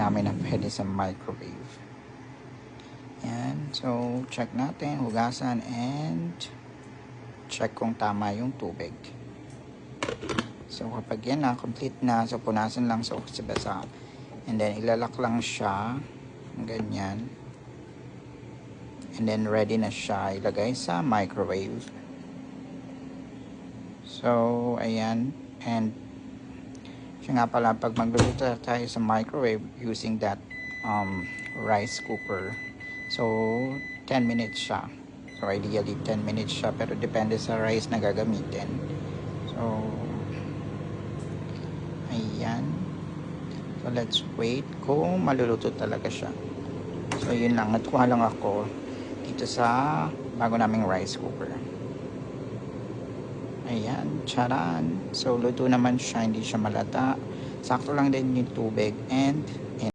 namin na pwede sa microwave. Yan. So, check natin, hugasan, and check kung tama yung tubig. So, kapag yan na, complete na, so punasan lang sa basa. And then, ilalak lang siya. Ganyan. And then, ready na siya. Ilagay sa microwave. So, ayan. And, siya nga pala, pag magluluto tayo sa microwave using that rice cooker. So, 10 minutes siya. So, ideally, 10 minutes siya. Pero, depende sa rice na gagamitin. So, ayan. So, let's wait kung maluluto talaga siya. So, yun lang. Natuwa lang ako dito sa bago naming rice cooker. Ayan. Charan. So, luto naman siya. Hindi siya malata. Sakto lang din yung tubig. And